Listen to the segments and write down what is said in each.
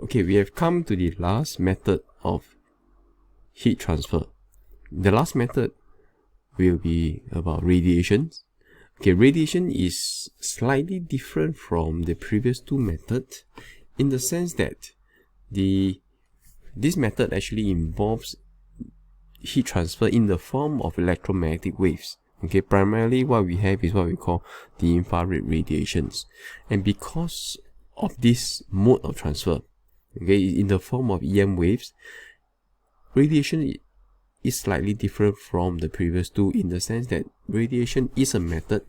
Okay, we have come to the last method of heat transfer. The last method will be about radiation. Okay, radiation is slightly different from the previous two methods in the sense that this method actually involves heat transfer in the form of electromagnetic waves. Okay, primarily what we have is what we call the infrared radiations. And because of this mode of transfer, okay, in the form of EM waves, radiation is slightly different from the previous two in the sense that radiation is a method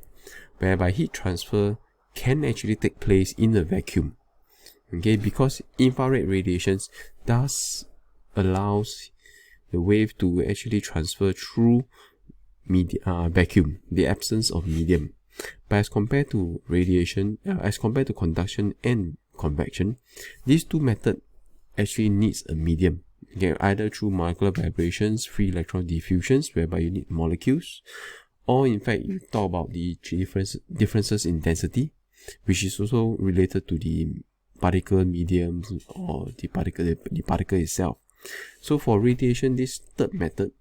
whereby heat transfer can actually take place in a vacuum. Okay, because infrared radiations does allows the wave to actually transfer through vacuum, the absence of medium. But as compared to radiation, as compared to conduction and convection, these two methods actually needs a medium. Okay, either through molecular vibrations, free electron diffusions, whereby you need molecules, or in fact you talk about the differences in density, which is also related to the particle mediums or the particle itself. So for radiation, this third method,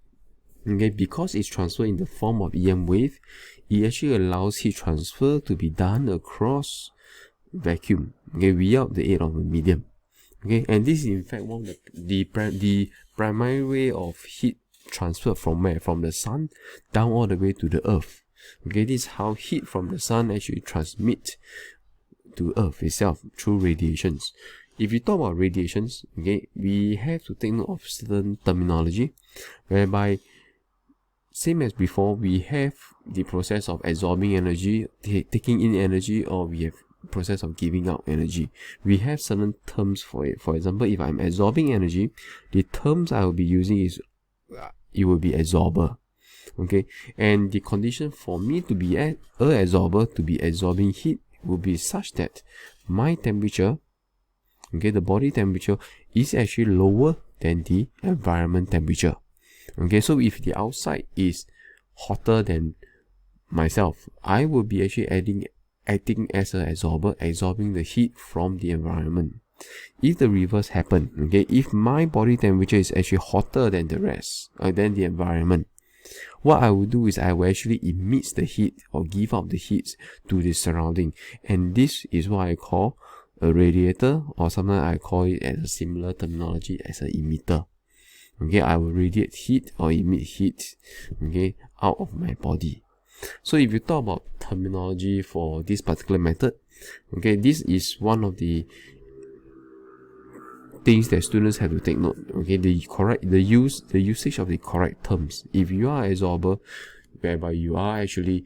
okay, because it's transferred in the form of EM wave, it actually allows heat transfer to be done across vacuum, okay, without the aid of a medium. Okay, and this is in fact one of the primary way of heat transfer from where? From the sun down all the way to the earth. Okay, this is how heat from the sun actually transmit to earth itself through radiations. If you talk about radiations, okay, we have to take note of certain terminology, whereby same as before, we have the process of absorbing energy, taking in energy, or we have process of giving out energy. We have certain terms for it. For example, if I'm absorbing energy, the terms I will be using is it will be absorber. Okay, and the condition for me to be an absorber, to be absorbing heat, will be such that my temperature, okay, the body temperature is actually lower than the environment temperature. Okay, so if the outside is hotter than myself, I will be actually acting as an absorber, absorbing the heat from the environment. If the reverse happen, okay, if my body temperature is actually hotter than the rest, than the environment, what I will do is I will actually emit the heat or give out the heat to the surrounding, and this is what I call a radiator, or sometimes I call it as a similar terminology as an emitter. Okay, I will radiate heat or emit heat, okay, out of my body. So if you talk about terminology for this particular method, okay, this is one of the things that students have to take note. Okay, the usage of the correct terms. If you are an absorber, whereby you are actually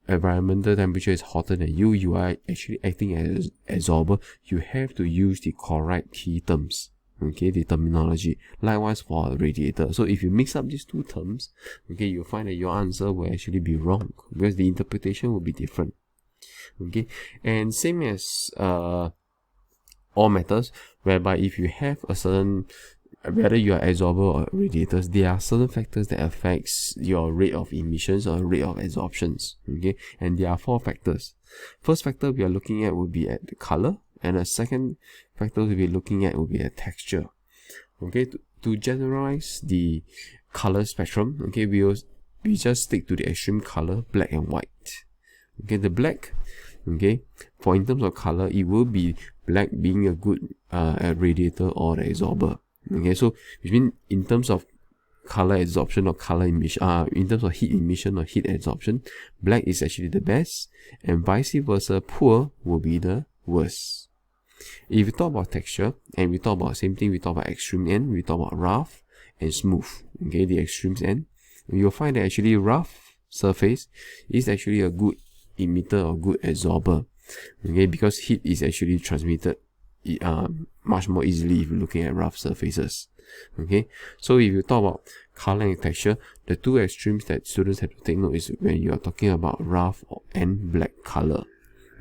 environmental temperature is hotter than you, you are actually acting as absorber, you have to use the correct key terms. Okay, the terminology. Likewise for a radiator. So if you mix up these two terms, okay, you'll find that your answer will actually be wrong because the interpretation will be different. Okay, and same as all methods, whereby if you have a certain, whether you are absorber or radiators, there are certain factors that affects your rate of emissions or rate of absorptions. Okay, and there are four factors. First factor we are looking at would be at the color, and a second factor we'll be looking at will be the texture. Okay, to generalize the color spectrum, okay, we just stick to the extreme color, black and white. Okay, the black, okay, for in terms of color, it will be black being a good radiator or the absorber. Okay, so which means in terms of color absorption or color emission, in terms of heat emission or heat absorption, black is actually the best, and vice versa, poor will be the worst. If we talk about texture, and we talk about same thing, we talk about extreme end, we talk about rough and smooth. Okay, the extremes end, you'll find that actually rough surface is actually a good emitter or good absorber. Okay, because heat is actually transmitted much more easily if you're looking at rough surfaces. Okay, so if you talk about color and texture, the two extremes that students have to take note is when you are talking about rough and black color.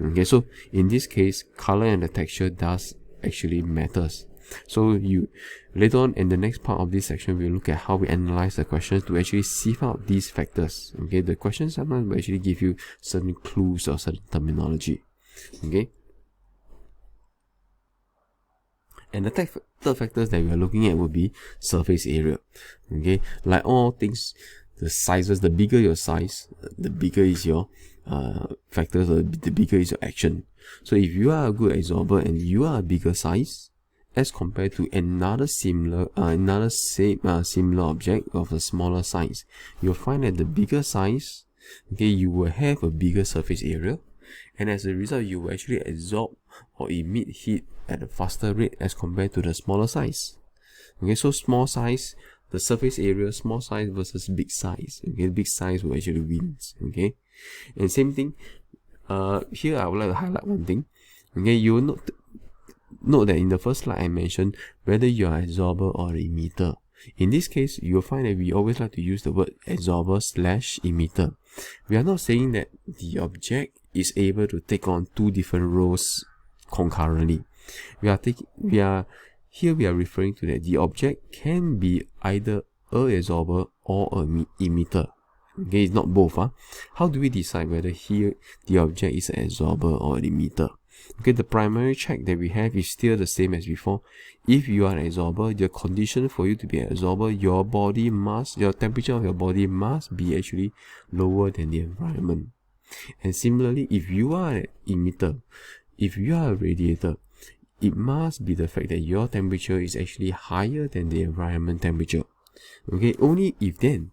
Okay, so in this case, color and the texture does actually matters. So you later on in the next part of this section, we'll look at how we analyze the questions to actually sieve out these factors. Okay, the questions sometimes will actually give you certain clues or certain terminology. Okay, And the third factors that we are looking at would be surface area. Okay, like all things, the sizes, the bigger your size, the bigger is your factors, the bigger is your action. So if you are a good absorber and you are a bigger size as compared to another similar object of a smaller size, you'll find that the bigger size, okay, you will have a bigger surface area, and as a result you will actually absorb or emit heat at a faster rate as compared to the smaller size. Okay, so small size, the surface area, small size versus big size. Okay, big size will actually wins. Okay, and same thing. Here I would like to highlight one thing. Okay, you will note that in the first slide I mentioned whether you are absorber or emitter. In this case, you'll find that we always like to use the word absorber / emitter. We are not saying that the object is able to take on two different roles concurrently. We are referring to that the object can be either a absorber or an emitter. Okay, it's not both. How do we decide whether here the object is an absorber or an emitter? Okay, the primary check that we have is still the same as before. If you are an absorber, the condition for you to be an absorber, your temperature of your body must be actually lower than the environment. And similarly, if you are an emitter, if you are a radiator, it must be the fact that your temperature is actually higher than the environment temperature. Okay, only if then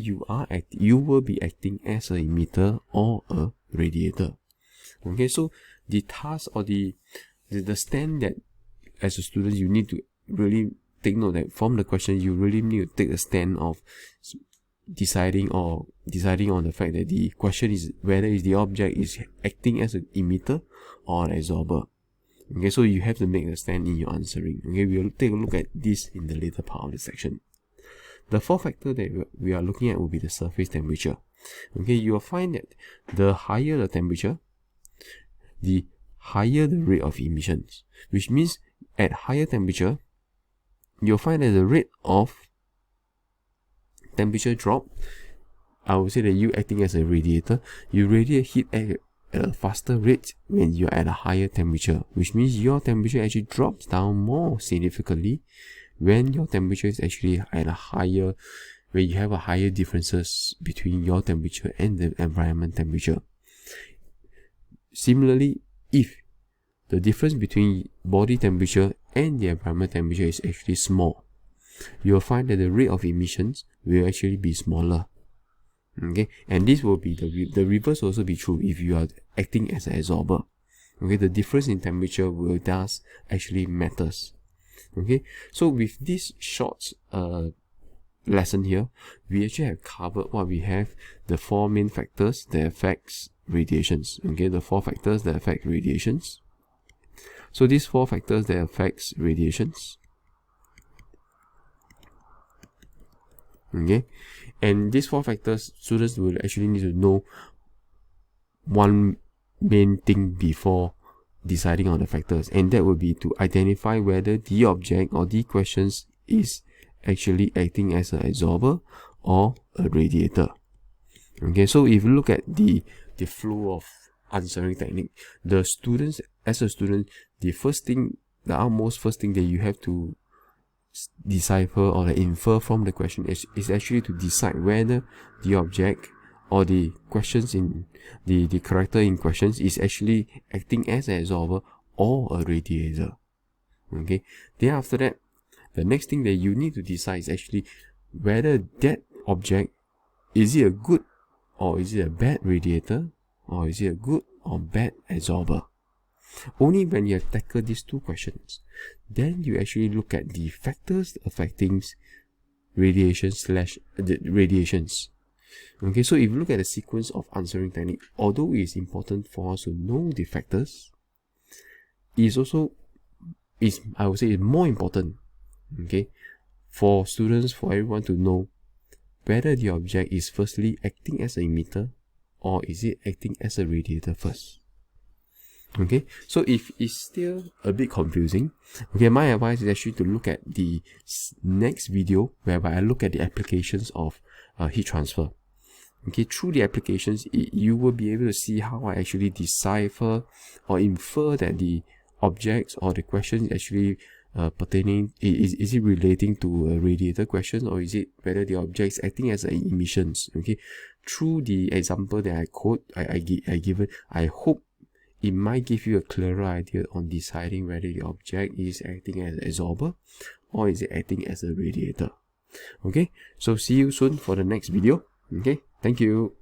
you will be acting as an emitter or a radiator. Okay, so the task or the stand that as a student you need to really take note that from the question you really need to take a stand of deciding on the fact that the question is whether the object is acting as an emitter or an absorber. Okay, so you have to make a stand in your answering. Okay, we'll take a look at this in the later part of the section. The fourth factor that we are looking at will be the surface temperature. Okay, you will find that the higher the temperature, the higher the rate of emissions, which means at higher temperature, you'll find that the rate of temperature drop, I would say that you acting as a radiator, you radiate heat at a faster rate when you're at a higher temperature, which means your temperature actually drops down more significantly when your temperature is actually at a higher, when you have a higher differences between your temperature and the environment temperature. Similarly, if the difference between body temperature and the environment temperature is actually small, you will find that the rate of emissions will actually be smaller. Okay, and this will be the reverse will also be true if you are acting as an absorber. Okay, the difference in temperature will thus actually matters. Okay, so with this short lesson here, we actually have covered what we have, the four main factors that affects radiations. Okay, the four factors that affect radiations. So these four factors that affects radiations. Okay, and these four factors, students will actually need to know one main thing before deciding on the factors, and that would be to identify whether the object or the questions is actually acting as an absorber or a radiator. Okay, so if you look at the flow of answering technique, the students, as a student, the utmost first thing that you have to decipher or infer from the question is actually to decide whether the object or the questions in the character in questions is actually acting as an absorber or a radiator. Okay, then after that, the next thing that you need to decide is actually whether that object, is it a good or is it a bad radiator, or is it a good or bad absorber. Only when you have tackled these two questions, then you actually look at the factors affecting radiations. Okay, so if you look at the sequence of answering technique, although it is important for us to know the factors, it is also, I would say, it's more important, okay, for students, for everyone to know whether the object is firstly acting as an emitter or is it acting as a radiator first. Okay, so if it's still a bit confusing, okay, my advice is actually to look at the next video whereby I look at the applications of heat transfer. Okay, through the applications, you will be able to see how I actually decipher or infer that the objects or the question is actually pertaining, is it relating to a radiator question, or is it whether the object is acting as an emissions. Okay, through the example that I given, I hope it might give you a clearer idea on deciding whether the object is acting as an absorber or is it acting as a radiator. Okay, so see you soon for the next video. Okay, thank you.